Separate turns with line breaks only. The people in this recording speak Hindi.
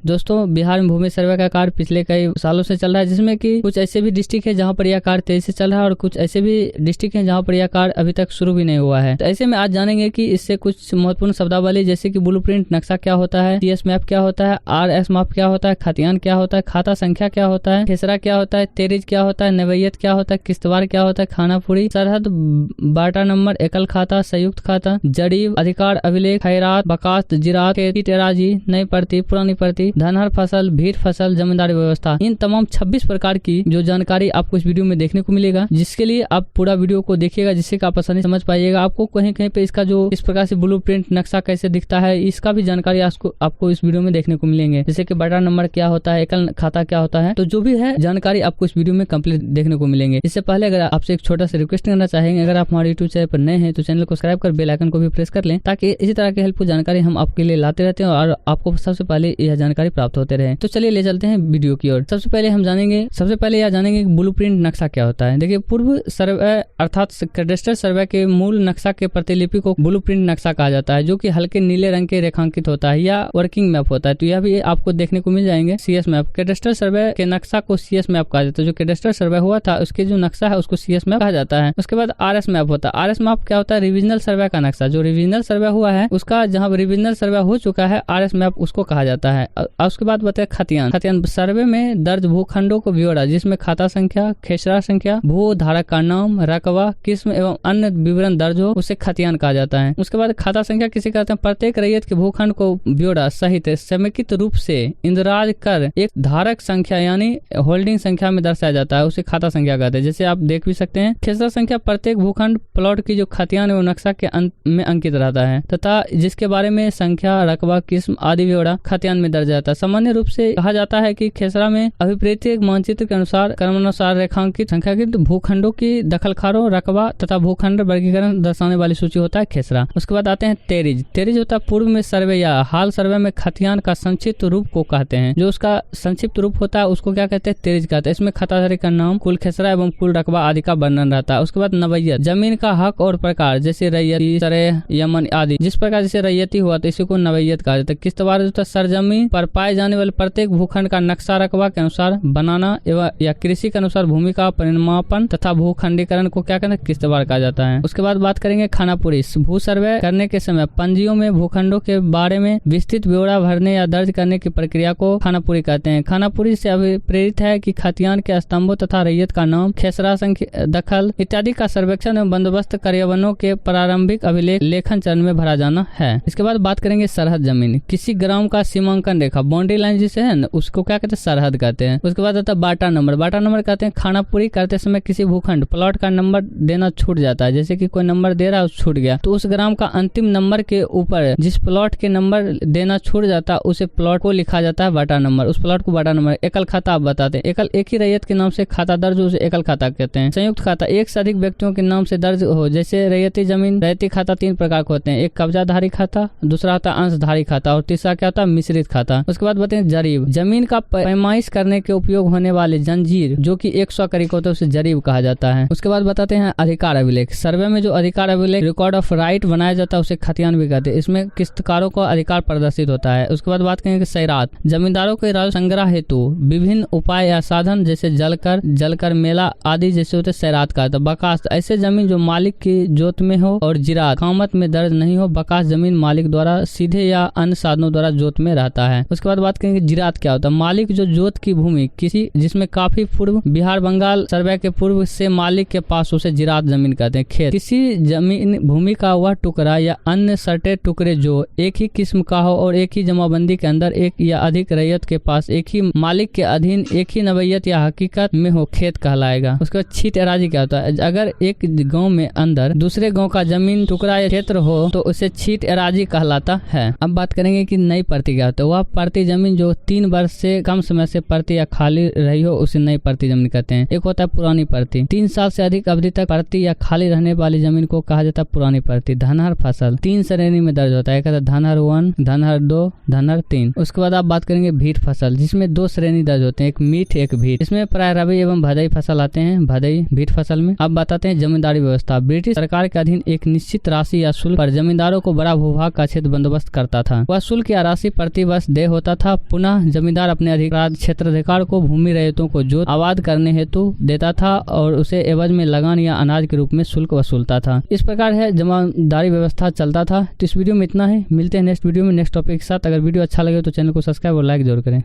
दोस्तों बिहार में भूमि सर्वे का कार्य पिछले कई सालों से चल रहा है, जिसमें कि कुछ ऐसे भी डिस्ट्रिक्ट है जहां पर यह कार्य तेजी से चल रहा है और कुछ ऐसे भी डिस्ट्रिक्ट है जहां पर यह कार्य अभी तक शुरू भी नहीं हुआ है। तो ऐसे में आज जानेंगे कि इससे कुछ महत्वपूर्ण शब्दावली जैसे कि ब्लूप्रिंट नक्शा क्या होता है, सीएस मैप क्या होता है, आरएस मैप क्या होता है, खतियान क्या होता है, खाता संख्या क्या होता है, खेसरा क्या होता है, तेरिज क्या होता है, नवैयत क्या होता है, किश्तवाड़ क्या होता है, खानापुरी, सरहद, बाटा नंबर, एकल खाता, संयुक्त खाता, जरीब, अधिकार अभिलेख, खैरात, बकास्त, जिरात, टेराजी, नई प्रति, पुरानी प्रति, धनहर फसल, भीड़ फसल, जमींदारी व्यवस्था, इन तमाम 26 प्रकार की जो जानकारी आपको इस वीडियो में देखने को मिलेगा, जिसके लिए आप पूरा वीडियो को देखिएगा, जिससे आप आसानी समझ पाइएगा। आपको कहीं कहीं पे इसका जो इस प्रकार से ब्लूप्रिंट नक्शा कैसे दिखता है, इसका भी जानकारी आपको इस वीडियो में देखने को मिलेंगे, जैसे कि बाटा नंबर क्या होता है, एकल खाता क्या होता है, तो जो भी है जानकारी आपको इस वीडियो में कंप्लीट देखने को मिलेंगे। इससे पहले अगर आपसे एक छोटा सा रिक्वेस्ट करना चाहेंगे, अगर आप हमारे यूट्यूब चैनल पर नए हैं तो चैनल को सब्सक्राइब कर बेल आइकन को भी प्रेस कर लें, ताकि इसी तरह की हेल्पफुल जानकारी हम आपके लिए लाते रहते हैं और आपको सबसे पहले यह जानकारी प्राप्त होते रहे। तो चलिए ले चलते हैं वीडियो की ओर। सबसे पहले यह जानेंगे कि ब्लूप्रिंट नक्शा क्या होता है। देखिए, पूर्व सर्वे अर्थात कैडेस्ट्रल सर्वे के मूल नक्शा के प्रतिलिपि को ब्लूप्रिंट नक्शा कहा जाता है, जो कि हल्के नीले रंग के रेखांकित होता है या वर्किंग मैप होता है। तो यह भी आपको देखने को मिल जाएंगे। सीएस मैप, कैडेस्ट्रल सर्वे के नक्शा को सीएस मैप कहा जाता है। जो कैडेस्ट्रल सर्वे हुआ था उसके जो नक्शा है उसको सीएस मैप कहा जाता है। उसके बाद आरएस मैप होता है। आरएस मैप क्या होता है? रिविजनल सर्वे का नक्शा। जो रिविजनल सर्वे हुआ है उसका, जहाँ रिविजनल सर्वे हो चुका है, आरएस मैप उसको कहा जाता है। उसके बाद बताए खतियान। खतियान सर्वे में दर्ज भूखंडों को ब्यौरा, जिसमें खाता संख्या, खेसरा संख्या, भू धारक का नाम, रकबा, किस्म एवं अन्य विवरण दर्ज हो, उसे खतियान कहा जाता है। उसके बाद खाता संख्या किसे कहते हैं? प्रत्येक रैयत के भूखंड को ब्यौरा सहित समेकित रूप से इंदराज कर एक धारक संख्या यानी होल्डिंग संख्या में दर्शाया जाता है, उसे खाता संख्या कहते हैं। जैसे आप देख भी सकते हैं, खेसरा संख्या प्रत्येक भूखंड प्लॉट की जो खतियान एवं नक्शा के अंत में अंकित रहता है तथा जिसके बारे में संख्या, रकबा, किस्म आदि ब्यौरा खतियान में दर्ज रहता है। सामान्य रूप से कहा जाता है कि खेसरा में अभिप्रेत मानचित्र के अनुसार क्रमानुसार रेखांकित संख्याकृत भूखंडों की दखलखारों, रकबा तथा भूखंड वर्गीकरण दर्शाने वाली सूची होता है खेसरा। उसके बाद आते हैं तेरिज। तेरिज होता है पूर्व में सर्वे या हाल सर्वे में खतियान का संक्षिप्त रूप को कहते हैं। जो उसका संक्षिप्त रूप होता है उसको क्या कहते हैं? तेरिज कहते हैं। इसमें खाताधारी का नाम, कुल खेसरा एवं कुल रकबा आदि का वर्णन रहता है। उसके बाद नवैयत, जमीन का हक और प्रकार, जैसे रैयती, सरे, यमन आदि। जिस प्रकार जैसे रैयती हुआ तो इसी को नवैयत कहा जाता है। किश्तवाड़ होता है सरजमीन पर पाए जाने वाले प्रत्येक भूखंड का नक्शा रकबा के अनुसार बनाना एवं या कृषि के अनुसार भूमि का परिमापन तथा भूखंडीकरण को क्या कहते हैं? किश्तवाड़ कहा जाता है। उसके बाद बात करेंगे खानापुरी। भू सर्वे करने के समय पंजियों में भूखंडों के बारे में विस्तृत ब्यौरा भरने या दर्ज करने की प्रक्रिया को खानापुरी कहते हैं। खानापुरी से अभिप्रेरित है कि खतियान के स्तंभों तथा रैयत का नाम, खेसरा संख्या, दखल इत्यादि का सर्वेक्षण एवं बंदोबस्त कार्यान्वयनों के प्रारंभिक अभिलेख लेखन चरण में भरा जाना है। इसके बाद बात करेंगे सरहद जमीन। किसी ग्राम का सीमांकन रेखा, बाउंड्री लाइन जिसे है ना, उसको क्या कहते हैं? सरहद कहते हैं। उसके बाद आता है बाटा नंबर। बाटा नंबर कहते हैं खानापुरी करते समय किसी भूखंड प्लॉट का नंबर देना छूट जाता है। जैसे कि कोई नंबर दे रहा है, छूट गया, तो उस ग्राम का अंतिम नंबर के ऊपर जिस प्लॉट के नंबर देना छूट जाता है उसे प्लॉट को लिखा जाता है बाटा नंबर। उस प्लॉट को बाटा नंबर। एकल खाता आप बताते हैं। एकल एक ही रैयत के नाम से खाता दर्ज हो, उसे एकल खाता कहते हैं। संयुक्त खाता, एक से अधिक व्यक्तियों के नाम से दर्ज हो, जैसे रैयती जमीन। रैयती खाता 3 प्रकार के होते हैं, एक कब्जाधारी खाता, दूसरा होता है अंशधारी खाता और तीसरा क्या होता है? मिश्रित खाता। उसके बाद बताते हैं जरीब। जमीन का पैमाइश करने के उपयोग होने वाले जंजीर, जो कि 100 करीब होता है, उसे जरीब कहा जाता है। उसके बाद बताते हैं अधिकार अभिलेख। सर्वे में जो अधिकार अभिलेख रिकॉर्ड ऑफ राइट बनाया जाता है उसे खतियान भी कहते हैं। इसमें किस्तकारों का अधिकार प्रदर्शित होता है। उसके बाद बात करेंगे सैरात। जमींदारों के राजस्व संग्रह हेतु विभिन्न उपाय या साधन, जैसे जलकर मेला आदि जैसे होते सैरात का। तो बकास्त, ऐसे जमीन जो मालिक की जोत में हो, और जिरात, कामत में दर्ज नहीं हो। बकास्त जमीन मालिक द्वारा सीधे या अन्य साधनों द्वारा जोत में रहता है। उसके बाद बात करेंगे जिरात क्या होता है? मालिक जो जोत की भूमि किसी, जिसमें काफी पूर्व बिहार बंगाल सर्वे के पूर्व से मालिक के पास, उसे जिरात जमीन कहते हैं। खेत, किसी जमीन भूमि का वह टुकड़ा या अन्य सटे टुकड़े जो एक ही किस्म का हो और एक ही जमाबंदी के अंदर एक या अधिक रैयत के पास एक ही मालिक के अधीन एक ही नवैयत या हकीकत में हो, खेत कहलाएगा। उसके बाद छीट एराजी क्या होता है? अगर एक गांव में अंदर दूसरे गांव का जमीन टुकड़ा या क्षेत्र हो तो उसे छीट एराजी कहलाता है। अब बात करेंगे कि नई प्रति क्या होता है? वह प्रति जमीन जो 3 वर्ष से कम समय से प्रति या खाली रही हो, उसे नई प्रति जमीन कहते हैं। एक होता है पुरानी प्रति। 3 साल से अधिक अवधि तक प्रति या खाली रहने वाली जमीन को कहा जाता है पुरानी प्रति। धनहर फसल 3 श्रेणी में दर्ज होता है। एक धनहर 1, धनहर 2, धनहर 3। उसके बाद आप बात करेंगे भीट फसल, जिसमें 2 श्रेणी दर्ज होते हैं, एक मीठ एक भीट। इसमें प्राय रबी एवं भदई फसल आते हैं। भदई भीट फसल में अब बताते हैं जमींदारी व्यवस्था। ब्रिटिश सरकार के अधीन एक निश्चित राशि या शुल्क पर जमींदारों को बड़ा भूभाग का क्षेत्र बंदोबस्त करता था। वह शुल्क या राशि प्रति वर्ष देय होता था। पुनः जमींदार अपने अधिकार क्षेत्राधिकार को भूमि रैयतों को जोत आबाद करने हेतु देता था और उसे एवज में लगान या अनाज के रूप में शुल्क वसूलता था। इस प्रकार है जमींदारी व्यवस्था चलता था। तो इस वीडियो में इतना है, मिलते हैं नेक्स्ट वीडियो में नेक्स्ट टॉपिक के साथ। अगर वीडियो अच्छा लगे तो चैनल को सब्सक्राइब और लाइक जरूर करें।